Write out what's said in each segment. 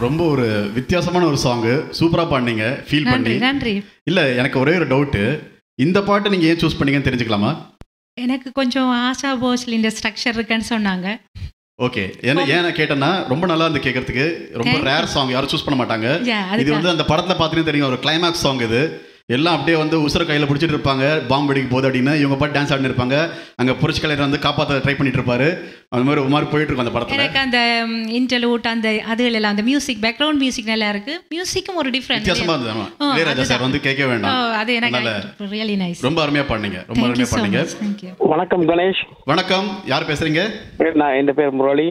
ரொம்ப ஒரு வித்தியாசமான ஒரு சாங். சூப்பரா பாடுனீங்க. ஃபீல் பண்ணி. நன்றி நன்றி. இல்ல எனக்கு ஒரே ஒரு டவுட். இந்த பாட்டு நீங்க ஏன் சூஸ் பண்ணீங்கன்னு தெரிஞ்சுக்கலாமா? எனக்கு கொஞ்சம் ஆஷா போஸ்ல இந்த ஸ்ட்ரக்சர் இருக்குன்னு சொன்னாங்க. ஓகே. ஏன் கேட்டேன்னா ரொம்ப நல்லா இருந்து கேட்கறதுக்கு. ரொம்ப ரேர் சாங், யாரும் சூஸ் பண்ண மாட்டாங்க. இது வந்து அந்த படத்துல பார்த்தீங்கன்னா தெரியும், ஒரு கிளைமாக்ஸ் சாங் இது. எல்லாம் அப்படியே வந்து உசுர கையில் பிடிச்சிட்டு இருப்பாங்க, பாம்பு வெடிக்க போகுது அப்படின்னு. இவங்க பாட்டு டான்ஸ் ஆடினு இருப்பாங்க. அங்கே புரட்சி கலைஞர் வந்து காப்பாற்ற ட்ரை பண்ணிட்டு இருப்பாரு. அந்த மாதிரி ஒரு மாதிரி போயிட்டு இருக்கும் அந்த படத்தில். எனக்கு அந்த இன்டர்லூட் அந்த அதுகள் எல்லாம், அந்த மியூசிக், பேக்ரவுண்ட் மியூசிக் நல்லா இருக்கு. மியூசிக்கும் ஒரு டிஃபரெண்ட் வித்தியாசமா இருந்தது. இளையராஜா சார் வந்து கேட்க வேண்டாம். அது எனக்கு ரியலி நைஸ். ரொம்ப அருமையா பாடுனீங்க. ரொம்ப அருமையா பாடுனீங்க. வணக்கம் கணேஷ். வணக்கம். யார் பேசுறீங்க? நான் என் பேர் முரளி.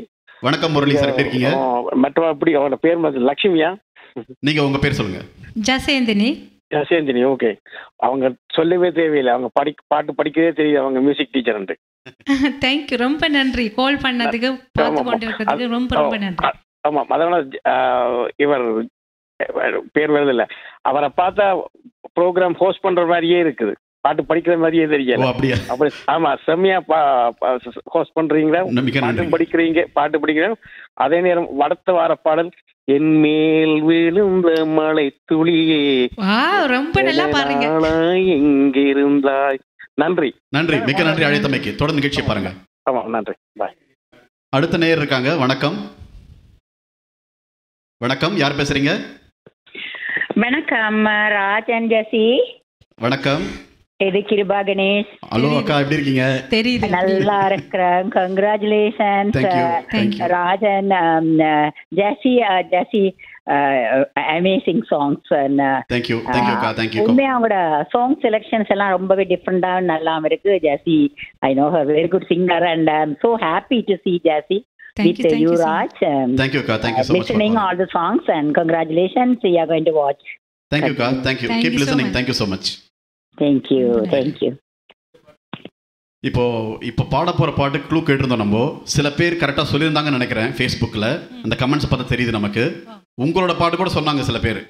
வணக்கம் முரளி சார், எப்படி இருக்கீங்க? மற்ற அப்படி அவரோட பேர் லட்சுமியா? நீங்க உங்க பேர் சொல்லுங்க. ஜசேந்தினி. ஜசேந்தினி. ஓகே. அவங்க சொல்லவே தேவையில்லை, அவங்க பாட்டு படிக்கவே தெரியுது, அவங்க மியூசிக் டீச்சர். தேங்க்யூ, ரொம்ப நன்றி. கால் பண்ணதுக்கு, பார்த்து கொண்டு இருக்கிறதுக்கு ரொம்ப ரொம்ப நன்றி. ஆமாம், அதனால இவர் பேர் வருதில்ல, அவரை பார்த்தா ப்ரோக்ராம் ஹோஸ்ட் பண்ற மாதிரியே இருக்குது, பாட்டு படிக்கிற மாதிரியே தெரியல. அப்படி ஆமா, செம்மையா ஹோஸ்ட் பண்றீங்களா, பாட்டு படிக்கிறீங்க. அதே நேரம் அடுத்த வார பாடல் என் மேல் விழுந்த மழை துளியே ரொம்ப நல்லா பாருங்க, எங்கிருந்தாய். நன்றி நன்றி, மிக்க நன்றி அழைத்தமைக்கு. தொடர்ந்து நிகழ்ச்சியை பாருங்க. ஆமா, நன்றி, பாய். அடுத்த நேயர் இருக்காங்க. வணக்கம். வணக்கம், யார் பேசுறீங்க? வணக்கம், ராஜன் ஜெசி. வணக்கம். இது கிருபா கணேஷ். ஹலோ அக்கா, எப்படி இருக்கீங்க? தெரியுது, நல்லா இருக்கிறேன். Congratulations Rajan, Jesse. Jesse amazing songs. Thank you அக்கா, தேங்க்யூ. உண்மையா அவங்களோட சாங் செலெக்ஷன்ஸ் எல்லாம் ரொம்பவே டிஃப்ரெண்டா நல்லா இருக்கு. Jesse, I know her very good singer and I am so happy to see Jesse with you, Raj. Thank you அக்கா, thank you so much listening all the songs and congratulations, we are going to watch. Thank you அக்கா, thank you. Keep listening. Thank you so much. Thank you. இப்போ பாட போகிற பாட்டு clue கேட்டிருந்தோம். நம்ம சில பேர் கரெக்டாக சொல்லியிருந்தாங்கன்னு நினைக்கிறேன். ஃபேஸ்புக்கில் அந்த கமெண்ட்ஸ் பார்த்தா தெரியுது நமக்கு. உங்களோட பாட்டு கூட சொன்னாங்க சில பேர்.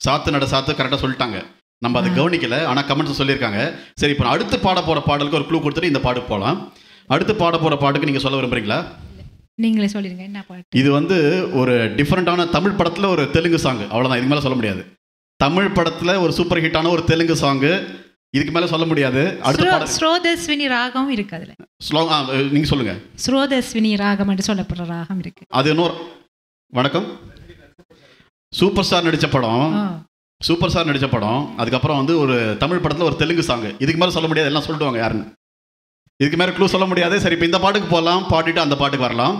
சாத்து நட சாத்து கரெக்டாக சொல்லிட்டாங்க, நம்ம அதை கவனிக்கல. ஆனால் கமெண்ட்ஸ் சொல்லியிருக்காங்க. சரி, இப்போ அடுத்து பாட போகிற பாடலுக்கு ஒரு க்ளூ கொடுத்துட்டு இந்த பாட்டுக்கு போகலாம். அடுத்து பாட போகிற பாட்டுக்கு நீங்கள் சொல்ல விரும்புறீங்களா? நீங்களே சொல்லிடுங்க, என்ன பாட்டு? இது வந்து ஒரு டிஃப்ரெண்ட்டான தமிழ் படத்தில் ஒரு தெலுங்கு சாங். அவ்வளோதான், இதுக்கு மேலே சொல்ல முடியாது. தமிழ் படத்தில் ஒரு சூப்பர் ஹிட்டான ஒரு தெலுங்கு சாங்கு, இதுக்கு மேல சொல்ல முடியாது. அடுத்த பாடல் ஸ்ரோதஸ்வினி ராகம் இருக்கு. அதுல நீங்க சொல்லுங்க. ஸ்ரோதஸ்வினி ராகம் என்று சொல்லப்படுற ராகம் இருக்கு. அது இன்னொரு. வணக்கம். சூப்பர் ஸ்டார் நடிச்ச படம். சூப்பர் ஸ்டார் நடிச்ச படம். அதுக்கப்புறம் வந்து ஒரு தமிழ் படத்துல ஒரு தெலுங்கு சாங். இதுக்கு மேல சொல்ல முடியாது, எல்லாம் சொல்லிடுவாங்க யாருன்னு. இதுக்கு மேல க்ளூ சொல்ல முடியாது. சரி, இப்போ இந்த பாட்டுக்கு போகலாம், பாடிட்டு அந்த பாட்டுக்கு வரலாம்.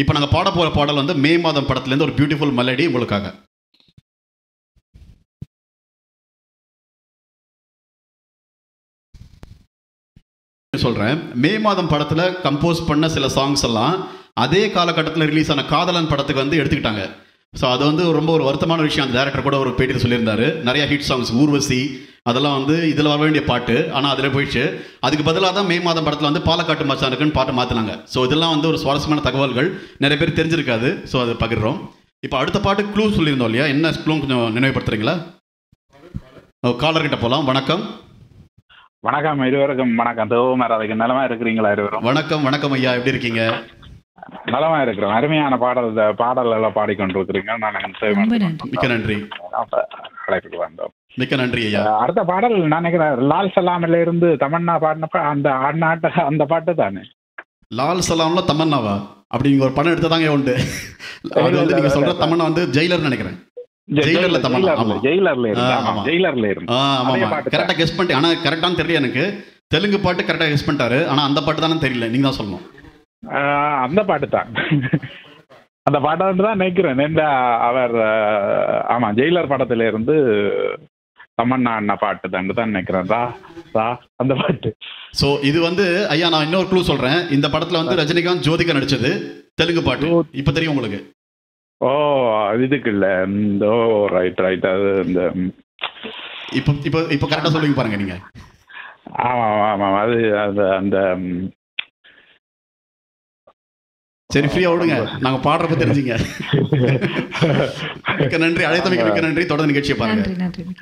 இப்போ நாங்கள் பாட போற பாடல் வந்து மே மாதம் படத்துலேருந்து ஒரு பியூட்டிஃபுல் மெலடி உங்களுக்காக. சொல்கிறேன். மே மாதம் படத்தில் கம்போஸ் பண்ண சில சாங்ஸ் எல்லாம் அதே காலகட்டத்தில் ரிலீஸ் ஆன காதலன் படத்துக்கு வந்து எடுத்துக்கிட்டாங்க. ஸோ அது வந்து ரொம்ப ஒரு வருத்தமான விஷயம். அந்த டேரக்டர் கூட ஒரு பேட்டியில் சொல்லியிருந்தாரு. நிறைய ஹிட் சாங்ஸ், ஊர்வசி அதெல்லாம் வந்து இதில் வர வேண்டிய பாட்டு, ஆனால் அதில் போயிடுச்சு. அதுக்கு பதிலாக தான் மே மாதம் படத்தில் வந்து பாலக்காட்டு மச்சானுக்குன்னு பாட்டு மாற்றினாங்க. ஸோ இதெல்லாம் வந்து ஒரு சுவாரஸ்யமான தகவல்கள், நிறைய பேர் தெரிஞ்சிருக்காது. ஸோ அதை பகிர்றோம். இப்போ அடுத்த பாட்டு க்ளூ சொல்லியிருந்தோம் இல்லையா, என்ன க்ளூ கொஞ்சம் நினைவுபடுத்துறீங்களா? காலர்கிட்ட போகலாம். வணக்கம். வணக்கம் இருவருக்கும். வணக்கம். தேவமாராதுக்கு நலமா இருக்கிறீங்களா இருவரும்? வணக்கம். வணக்கம் ஐயா, எப்படி இருக்கீங்க? நலமா இருக்கிறோம். அருமையான பாடல் எல்லாம் பாடிக்கொண்டிருக்கிறீங்க. மிக்க நன்றி. அழைப்புக்கு வந்தோம். மிக்க நன்றி ஐயா. அடுத்த பாடல் நான் நினைக்கிறேன் லால் சலாமில இருந்து தமன்னா பாடினப்ப அந்த பாட்டு தானே? லால் சலாம்ல தமன்னாவா? அப்படி நீங்க ஒரு படம் எடுத்ததாங்க உண்டு. அது வந்து நீங்க சொல்ற தமன்னா வந்து ஜெயிலர் நினைக்கிறேன். ஜெயிலர்ல தமன்னா. ஆமா, ஜெயிலர்ல இருந்து. ஆமா, கரெக்டா கெஸ் பண்ணிட்டேன். ஆனா கரெக்டானு தெரியல எனக்கு. தெலுங்கு பாட்டு கரெக்டா கெஸ் பண்ணிட்டாரு. ஆனா அந்த பாட்டு தானே தெரியல, நீங்க தான் சொல்லணும். அந்த பாட்டு தான், அந்த பாட்டு தான் நினைக்கிறேன். அவர் ஆமா, ஜெயிலர் படத்துல இருந்து தமன்னா அண்ணா பாட்டு தான் நினைக்கிறேன். அந்த பாட்டு. ஸோ இது வந்து ஐயா, நான் இன்னொரு க்ளூ சொல்றேன். இந்த படத்துல வந்து ரஜினிகாந்த் ஜோதிகா நடிச்சது தெலுங்கு பாட்டு. இப்ப தெரியும் உங்களுக்கு? ஓ, இதுக்கு இல்ல. ரைட். அது இந்த இப்போ கரெக்டா சொல்லுங்க பாருங்க நீங்க. ஆமா, அது அந்த சரி, ஃப்ரீயா விடுங்க, நாங்க பாடுறப்ப தெரிஞ்சுங்க. மிக்க நன்றி, அழைத்தமைக்கு மிக்க நன்றி. தொடர்ந்து நிகழ்ச்சியை பாருங்க. நன்றி.